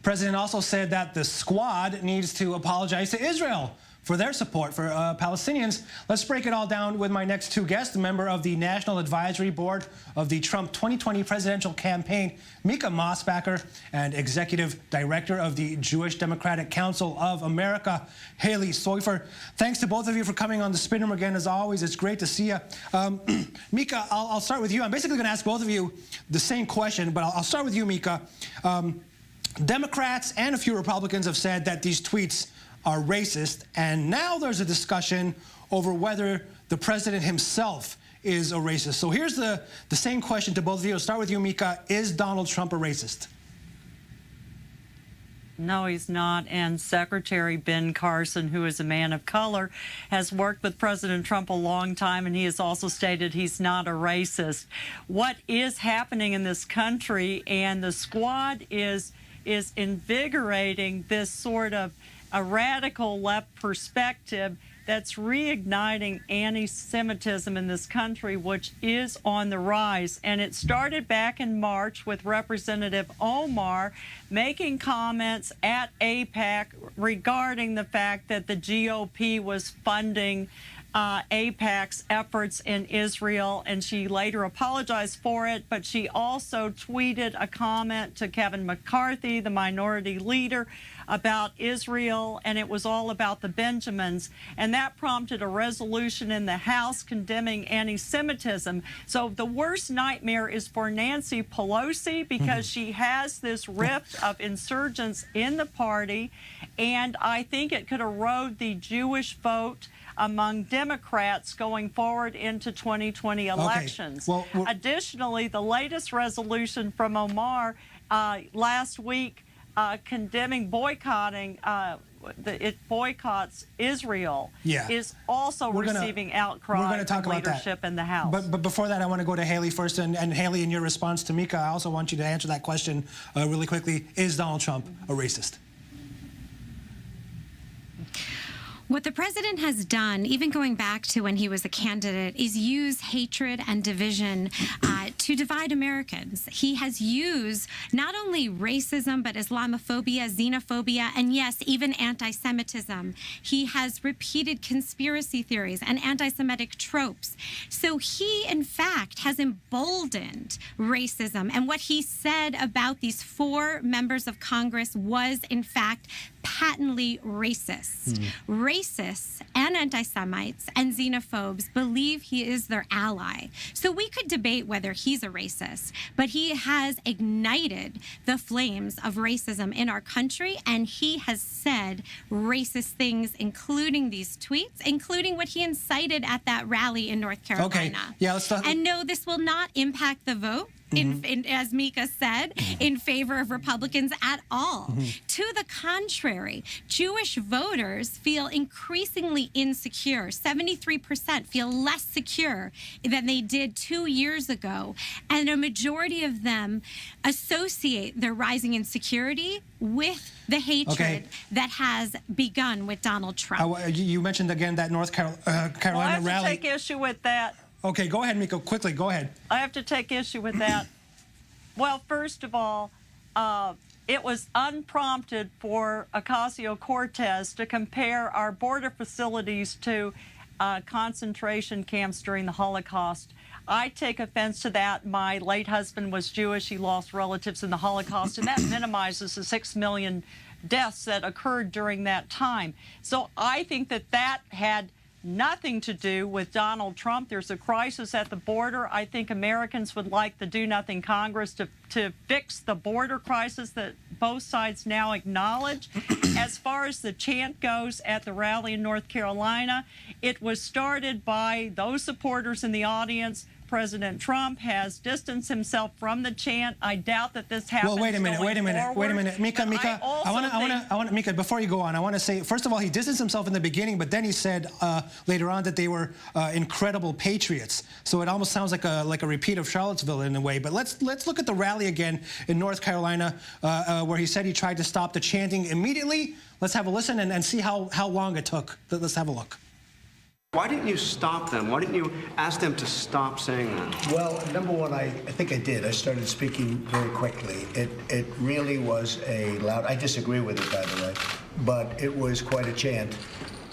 President also said that the squad needs to apologize to Israel for their support for Palestinians. Let's break it all down with my next two guests, a member of the National Advisory Board of the Trump 2020 presidential campaign, Mika Mosbacher, and Executive Director of the Jewish Democratic Council of America, Halie Soifer. Thanks to both of you for coming on the Spin Room again. As always, it's great to see you. Mika, I'll start with you. I'm basically going to ask both of you the same question, but I'll start with you, Mika. Democrats and a few Republicans have said that these tweets are racist, and now there's a discussion over whether the president himself is a racist. So here's the same question to both of you. I'll start with you, Mika. Is Donald Trump a racist? No, he's not. And Secretary Ben Carson, who is a man of color, has worked with President Trump a long time, and he has also stated he's not a racist. What is happening in this country, and the squad is invigorating this sort of a radical left perspective that's reigniting anti-Semitism in this country, which is on the rise. And it started back in March with Representative Omar making comments at AIPAC regarding the fact that the GOP was funding AIPAC's efforts in Israel, and she later apologized for it, but she also tweeted a comment to Kevin McCarthy, the minority leader, about Israel, and it was all about the Benjamins, and that prompted a resolution in the House condemning anti-Semitism. So the worst nightmare is for Nancy Pelosi, because she has this rift of insurgents in the party, and I think it could erode the Jewish vote among Democrats going forward into 2020 elections. Okay. Well, additionally, the latest resolution from Omar last week condemning boycotting, it boycotts Israel, is also receiving outcry from leadership in the House. But before that, I want to go to Halie first. And Halie, in your response to Mika, I also want you to answer that question really quickly. Is Donald Trump a racist? What the president has done, even going back to when he was a candidate, is use hatred and division to divide Americans. He has used not only racism, but Islamophobia, xenophobia, and yes, even anti-Semitism. He has repeated conspiracy theories and anti-Semitic tropes. So he, in fact, has emboldened racism. And what he said about these 4 members of Congress was, in fact, patently racist. Racists and anti-Semites and xenophobes believe he is their ally. So we could debate whether he's a racist, but he has ignited the flames of racism in our country, and he has said racist things, including these tweets, including what he incited at that rally in North Carolina. Okay. Yeah, let's talk. And no, this will not impact the vote. As Mika said, in favor of Republicans at all. To the contrary, Jewish voters feel increasingly insecure. 73% feel less secure than they did 2 years ago. And a majority of them associate their rising insecurity with the hatred that has begun with Donald Trump. You mentioned again that North Carolina rally. I have rally. to take issue with that. Okay, go ahead, Mika, quickly, go ahead. I have to take issue with that. Well, first of all, it was unprompted for Ocasio-Cortez to compare our border facilities to concentration camps during the Holocaust. I take offense to that. My late husband was Jewish. He lost relatives in the Holocaust, and that minimizes the 6 million deaths that occurred during that time. So I think that that had nothing to do with Donald Trump. There's a crisis at the border. I think Americans would like the Do-Nothing Congress to fix the border crisis that both sides now acknowledge. As far as the chant goes at the rally in North Carolina, it was started by those supporters in the audience. President Trump has distanced himself from the chant. I doubt that this happens. Well, wait a minute, Mika, I want Mika, before you go on, I want to say, first of all, he distanced himself in the beginning, but then he said later on that they were incredible patriots. So it almost sounds like a repeat of Charlottesville in a way. But let's look at the rally again in North Carolina, where he said he tried to stop the chanting immediately. Let's have a listen and see how long it took. Let's have a look. Why didn't you stop them? Why didn't you ask them to stop saying that? Well, number one, I think I did. I started speaking very quickly. It really was a loud, I disagree with it, by the way, but it was quite a chant,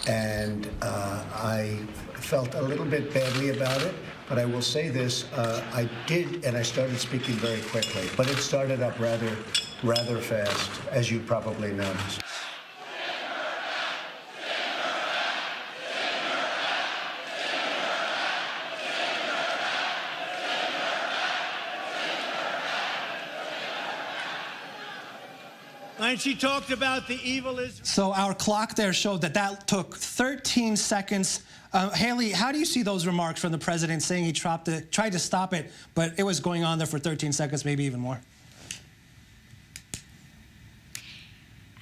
and I felt a little bit badly about it, but I will say this, I did, and I started speaking very quickly, but it started up rather fast, as you probably noticed. And she talked about the evil is. So our clock there showed that took 13 seconds. Halie, how do you see those remarks from the president saying he tried to stop it, but it was going on there for 13 seconds, maybe even more?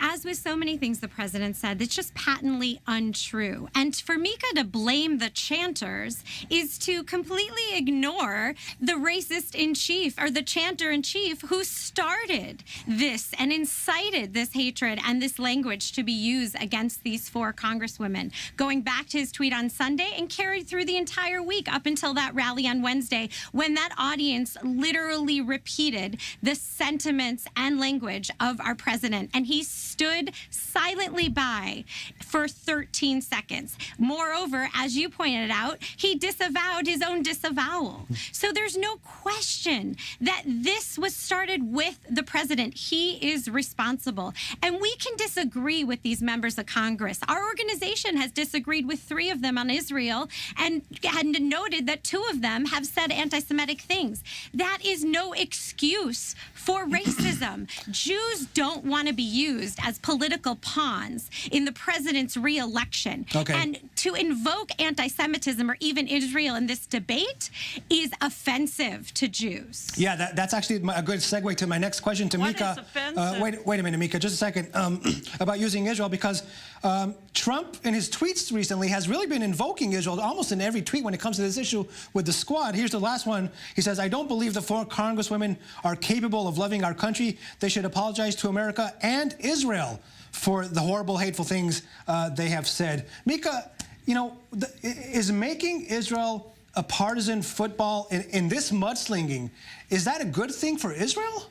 As with so many things the president said, it's just patently untrue. And for Mika to blame the chanters is to completely ignore the racist-in-chief, or the chanter-in-chief, who started this and incited this hatred and this language to be used against these four congresswomen, going back to his tweet on Sunday and carried through the entire week up until that rally on Wednesday, when that audience literally repeated the sentiments and language of our president. And he stood silently by for 13 seconds. Moreover, as you pointed out, he disavowed his own disavowal. So there's no question that this was started with the president. He is responsible. And we can disagree with these members of Congress. Our organization has disagreed with 3 of them on Israel and noted that 2 of them have said anti-Semitic things. That is no excuse for racism. Jews don't want to be used as political pawns in the president's re-election. Okay. And to invoke anti-Semitism or even Israel in this debate is offensive to Jews. Yeah, that's actually a good segue to my next question to What Mika. is offensive? Wait a minute, Mika, just a second, about using Israel, because Trump in his tweets recently has really been invoking Israel almost in every tweet when it comes to this issue with the squad. Here's the last one. He says, "I don't believe the 4 congresswomen are capable of loving our country. They should apologize to America and Israel for the horrible, hateful things they have said." Mika, you know, is making Israel a partisan football in this mudslinging, is that a good thing for Israel?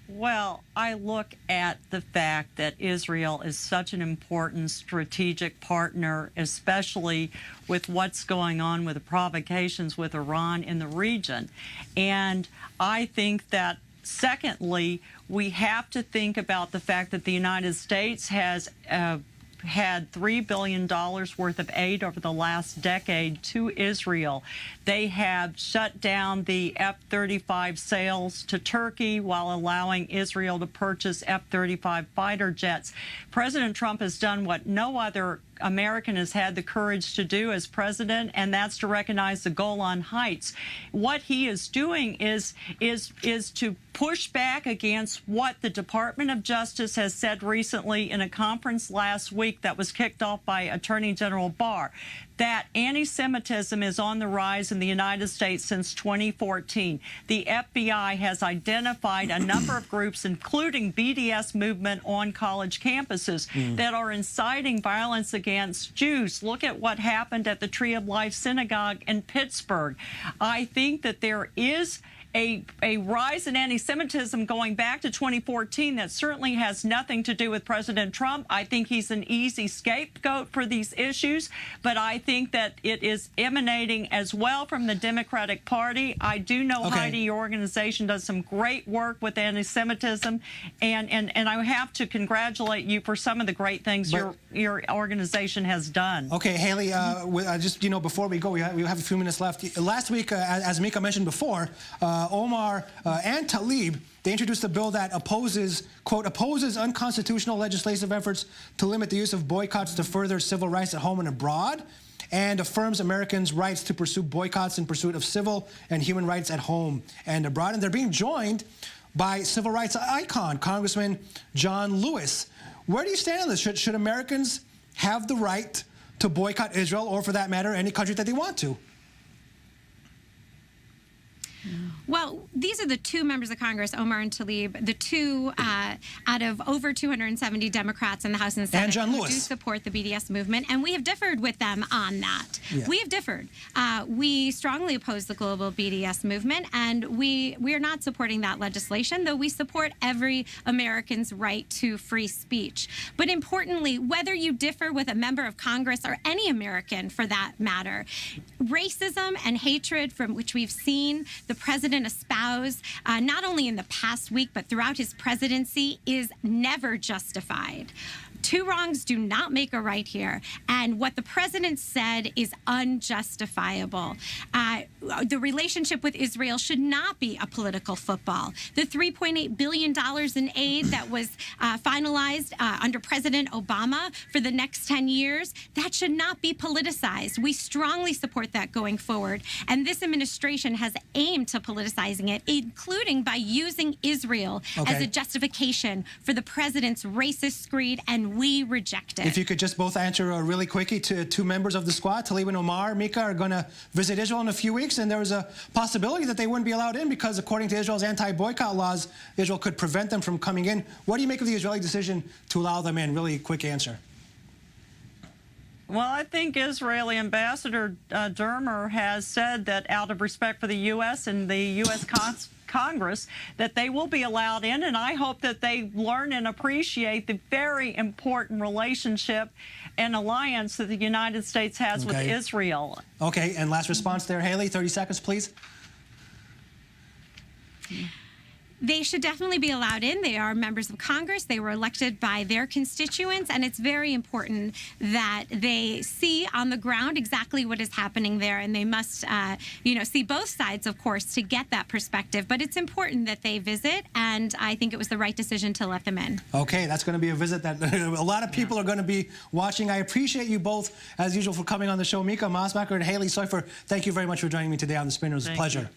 Well, I look at the fact that Israel is such an important strategic partner, especially with what's going on with the provocations with Iran in the region. And I think that, secondly, we have to think about the fact that the United States has had $3 billion worth of aid over the last decade to Israel. They have shut down the F-35 sales to Turkey while allowing Israel to purchase F-35 fighter jets. President Trump has done what no other American has had the courage to do as president, and that's to recognize the Golan Heights. What he is doing is to push back against what the Department of Justice has said recently in a conference last week that was kicked off by Attorney General Barr, that anti-Semitism is on the rise in the United States since 2014. The FBI has identified a number of groups, including BDS movement on college campuses, that are inciting violence against Jews. Look at what happened at the Tree of Life Synagogue in Pittsburgh. I think that there is a rise in anti-Semitism going back to 2014 that certainly has nothing to do with President Trump. I think he's an easy scapegoat for these issues, but I think that it is emanating as well from the Democratic Party. I do know, Heidi, your organization does some great work with anti-Semitism, and I have to congratulate you for some of the great things your organization has done. Okay, Halie, just, you know, before we go, we have a few minutes left. Last week, as Mika mentioned before, Omar and Tlaib, they introduced a bill that opposes, quote, opposes unconstitutional legislative efforts to limit the use of boycotts to further civil rights at home and abroad, and affirms Americans' rights to pursue boycotts in pursuit of civil and human rights at home and abroad. And they're being joined by civil rights icon, Congressman John Lewis. Where do you stand on this? Should Americans have the right to boycott Israel, or for that matter, any country that they want to? Well, these are the two members of Congress, Omar and Tlaib, the two out of over 270 Democrats in the House and the Senate And John who Lewis. do support the BDS movement, and we have differed with them on that. Yeah. We have differed. We strongly oppose the global BDS movement, and we are not supporting that legislation, though we support every American's right to free speech. But importantly, whether you differ with a member of Congress or any American for that matter, racism and hatred from which we've seen the president espouse, not only in the past week, but throughout his presidency, is never justified. Two wrongs do not make a right here. And what the president said is unjustifiable. The relationship with Israel should not be a political football. The $3.8 billion in aid that was finalized under President Obama for the next 10 years, that should not be politicized. We strongly support that going forward. And this administration has aimed to politicizing it, including by using Israel as a justification for the president's racist screed, and we reject it. If you could just both answer really quickly to two members of the squad, Tlaib and Omar. Mika are going to visit Israel in a few weeks, and there was a possibility that they wouldn't be allowed in because, according to Israel's anti-boycott laws, Israel could prevent them from coming in. What do you make of the Israeli decision to allow them in? Really quick answer. Well, I think Israeli Ambassador Dermer has said that out of respect for the U.S. and the U.S. Congress, that they will be allowed in, and I hope that they learn and appreciate the very important relationship and alliance that the United States has with Israel. Okay, and last response there, Halie, 30 seconds, please. They should definitely be allowed in. They are members of Congress. They were elected by their constituents, and it's very important that they see on the ground exactly what is happening there, and they must, see both sides, of course, to get that perspective. But it's important that they visit, and I think it was the right decision to let them in. Okay, that's going to be a visit that a lot of people are going to be watching. I appreciate you both, as usual, for coming on the show. Mika Mosbacher and Halie Soifer, thank you very much for joining me today on The Spin. It was a pleasure.